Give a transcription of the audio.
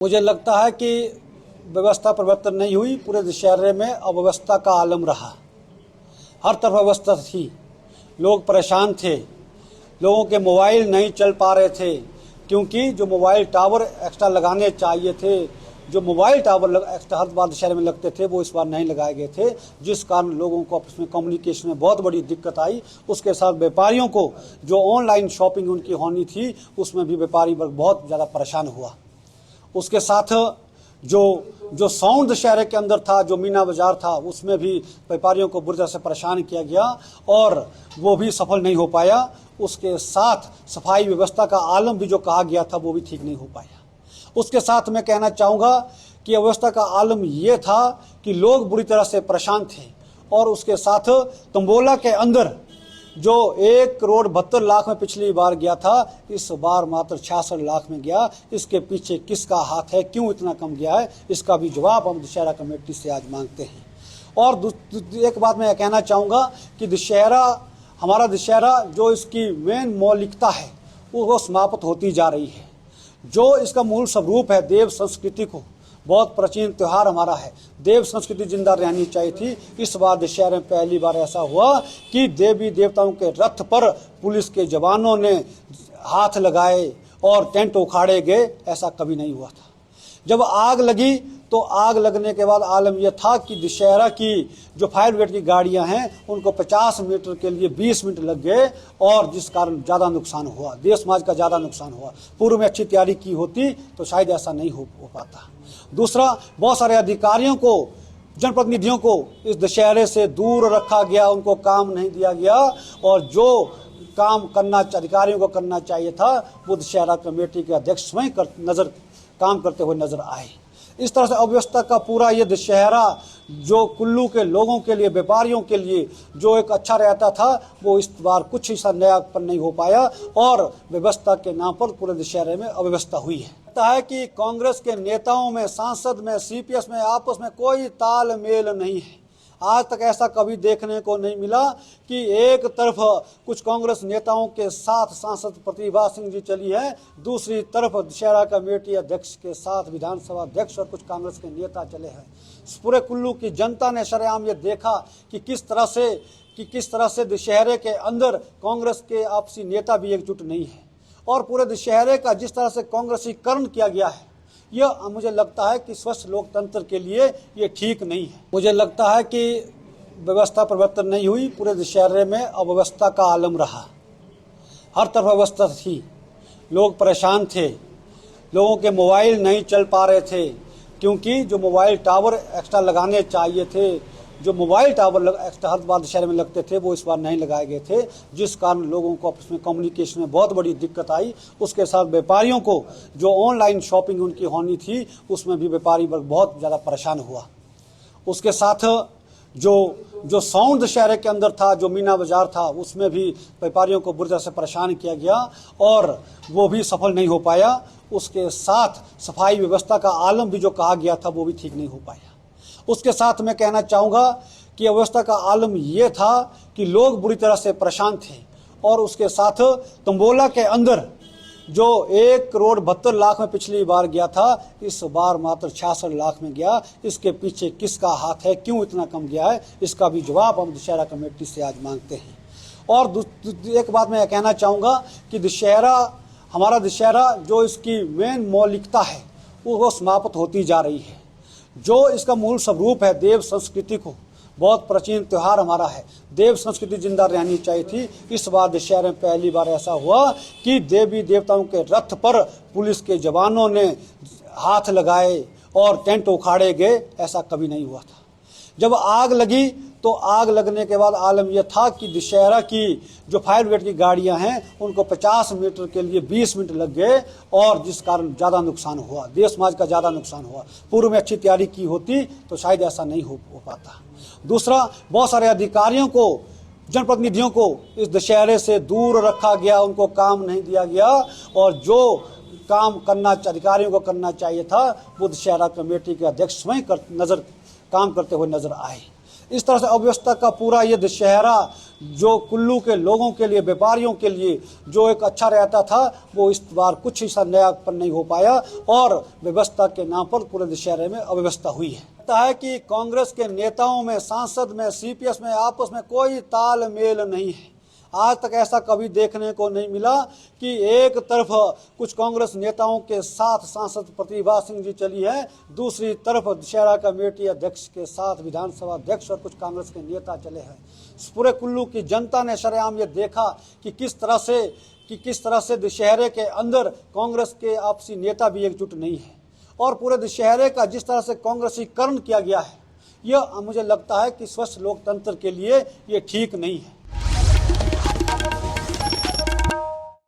मुझे लगता है कि व्यवस्था परिवर्तन नहीं हुई, पूरे दशहरे में अव्यवस्था का आलम रहा। हर तरफ अव्यवस्था थी, लोग परेशान थे, लोगों के मोबाइल नहीं चल पा रहे थे क्योंकि जो मोबाइल टावर एक्स्ट्रा लगाने चाहिए थे, जो मोबाइल टावर एक्स्ट्रा हर बार दशहरे में लगते थे, वो इस बार नहीं लगाए गए थे, जिस कारण लोगों को आपस में कम्युनिकेशन में बहुत बड़ी दिक्कत आई। उसके साथ व्यापारियों को जो ऑनलाइन शॉपिंग उनकी होनी थी, उसमें भी व्यापारी वर्ग बहुत ज़्यादा परेशान हुआ। उसके साथ जो साउंड दशहरे के अंदर था, जो मीना बाजार था, उसमें भी व्यापारियों को बुरी तरह से परेशान किया गया और वो भी सफल नहीं हो पाया। उसके साथ सफाई व्यवस्था का आलम भी जो कहा गया था, वो भी ठीक नहीं हो पाया। उसके साथ मैं कहना चाहूँगा कि अव्यवस्था का आलम ये था कि लोग बुरी तरह से परेशान थे और उसके साथ तंबोला के अंदर जो 1,72,00,000 में पिछली बार गया था, इस बार मात्र 66 लाख में गया। इसके पीछे किसका हाथ है, क्यों इतना कम गया है, इसका भी जवाब हम दशहरा कमेटी से आज मांगते हैं। और एक बात मैं कहना चाहूँगा कि हमारा दशहरा जो इसकी मेन मौलिकता है, वो समाप्त होती जा रही है। जो इसका मूल स्वरूप है, देव संस्कृति को, बहुत प्राचीन त्यौहार हमारा है, देव संस्कृति जिंदा रहनी चाहिए थी। इस बार दशहरे में पहली बार ऐसा हुआ कि देवी देवताओं के रथ पर पुलिस के जवानों ने हाथ लगाए और टेंट उखाड़े गए, ऐसा कभी नहीं हुआ था। जब आग लगी तो आग लगने के बाद आलम यह था कि दशहरा की जो फायर ब्रिगेड की गाड़ियां हैं, उनको 50 मीटर के लिए 20 मिनट लग गए और जिस कारण ज़्यादा नुकसान हुआ, देश समाज का ज़्यादा नुकसान हुआ। पूर्व में अच्छी तैयारी की होती तो शायद ऐसा नहीं हो पाता। दूसरा, बहुत सारे अधिकारियों को, जनप्रतिनिधियों को इस दशहरे से दूर रखा गया, उनको काम नहीं दिया गया और जो काम अधिकारियों को करना चाहिए था, वो दशहरा कमेटी के अध्यक्ष स्वयं काम करते हुए नजर आए। इस तरह से अव्यवस्था का पूरा ये दशहरा जो कुल्लू के लोगों के लिए, व्यापारियों के लिए जो एक अच्छा रहता था, वो इस बार कुछ हिस्सा नयापन नहीं हो पाया और व्यवस्था के नाम पर पूरे दशहरे में अव्यवस्था हुई है। लगता है कि कांग्रेस के नेताओं में, सांसद में, सीपीएस में आपस में कोई तालमेल नहीं है। आज तक ऐसा कभी देखने को नहीं मिला कि एक तरफ कुछ कांग्रेस नेताओं के साथ सांसद प्रतिभा सिंह जी चली है, दूसरी तरफ दशहरा कमेटी अध्यक्ष के साथ विधानसभा अध्यक्ष और कुछ कांग्रेस के नेता चले हैं। पूरे कुल्लू की जनता ने शरेआम ये देखा कि किस तरह से दशहरे के अंदर कांग्रेस के आपसी नेता भी एकजुट नहीं है और पूरे दशहरे का जिस तरह से कांग्रेसीकरण किया गया है, यह मुझे लगता है कि स्वस्थ लोकतंत्र के लिए ये ठीक नहीं है। मुझे लगता है कि व्यवस्था परिवर्तन नहीं हुई, पूरे दशहरे में अव्यवस्था का आलम रहा। हर तरफ अव्यवस्था थी, लोग परेशान थे, लोगों के मोबाइल नहीं चल पा रहे थे क्योंकि जो मोबाइल टावर एक्स्ट्रा लगाने चाहिए थे, जो मोबाइल टावर एक्स्ट्रा हर बार दशहरे में लगते थे, वो इस बार नहीं लगाए गए थे, जिस कारण लोगों को आपस में कम्युनिकेशन में बहुत बड़ी दिक्कत आई। उसके साथ व्यापारियों को जो ऑनलाइन शॉपिंग उनकी होनी थी, उसमें भी व्यापारी वर्ग बहुत ज़्यादा परेशान हुआ। उसके साथ जो साउंड दशहरे के अंदर था, जो मीना बाजार था, उसमें भी व्यापारियों को बुरी तरह से परेशान किया गया और वो भी सफल नहीं हो पाया। उसके साथ सफाई व्यवस्था का आलम भी जो कहा गया था, वो भी ठीक नहीं हो पाया। उसके साथ मैं कहना चाहूँगा कि अव्यवस्था का आलम ये था कि लोग बुरी तरह से परेशान थे और उसके साथ तंबोला के अंदर जो 1,72,00,000 में पिछली बार गया था, इस बार मात्र 66 लाख में गया। इसके पीछे किसका हाथ है, क्यों इतना कम गया है, इसका भी जवाब हम दशहरा कमेटी से आज मांगते हैं। और एक बात मैं कहना चाहूँगा कि हमारा दशहरा जो इसकी मेन मौलिकता है, वो समाप्त होती जा रही है। जो इसका मूल स्वरूप है, देव संस्कृति को, बहुत प्राचीन त्यौहार हमारा है, देव संस्कृति जिंदा रहनी चाहिए थी। इस बार दशहरे में पहली बार ऐसा हुआ कि देवी देवताओं के रथ पर पुलिस के जवानों ने हाथ लगाए और टेंट उखाड़े गए, ऐसा कभी नहीं हुआ था। जब आग लगी तो आग लगने के बाद आलम यह था कि दशहरा की जो फायर ब्रिगेड की गाड़ियां हैं, उनको 50 मीटर के लिए 20 मिनट लग गए और जिस कारण ज़्यादा नुकसान हुआ, देश समाज का ज़्यादा नुकसान हुआ। पूर्व में अच्छी तैयारी की होती तो शायद ऐसा नहीं हो पाता। दूसरा, बहुत सारे अधिकारियों को, जनप्रतिनिधियों को इस दशहरे से दूर रखा गया, उनको काम नहीं दिया गया और जो काम अधिकारियों को करना चाहिए था, वो दशहरा कमेटी के अध्यक्ष स्वयं काम करते हुए नजर आए। इस तरह से अव्यवस्था का पूरा ये दशहरा जो कुल्लू के लोगों के लिए, व्यापारियों के लिए जो एक अच्छा रहता था, वो इस बार कुछ ऐसा नयापन नहीं हो पाया और व्यवस्था के नाम पर पूरे दशहरे में अव्यवस्था हुई है। लगता है कि कांग्रेस के नेताओं में, सांसद में, सीपीएस में आपस में कोई तालमेल नहीं है। आज तक ऐसा कभी देखने को नहीं मिला कि एक तरफ कुछ कांग्रेस नेताओं के साथ सांसद प्रतिभा सिंह जी चली है, दूसरी तरफ दशहरा कमेटी अध्यक्ष के साथ विधानसभा अध्यक्ष और कुछ कांग्रेस के नेता चले हैं। पूरे कुल्लू की जनता ने सरेआम ये देखा कि किस तरह से दशहरे के अंदर कांग्रेस के आपसी नेता भी एकजुट नहीं है और पूरे दशहरे का जिस तरह से कांग्रेसीकरण किया गया है, यह मुझे लगता है कि स्वस्थ लोकतंत्र के लिए ये ठीक नहीं है।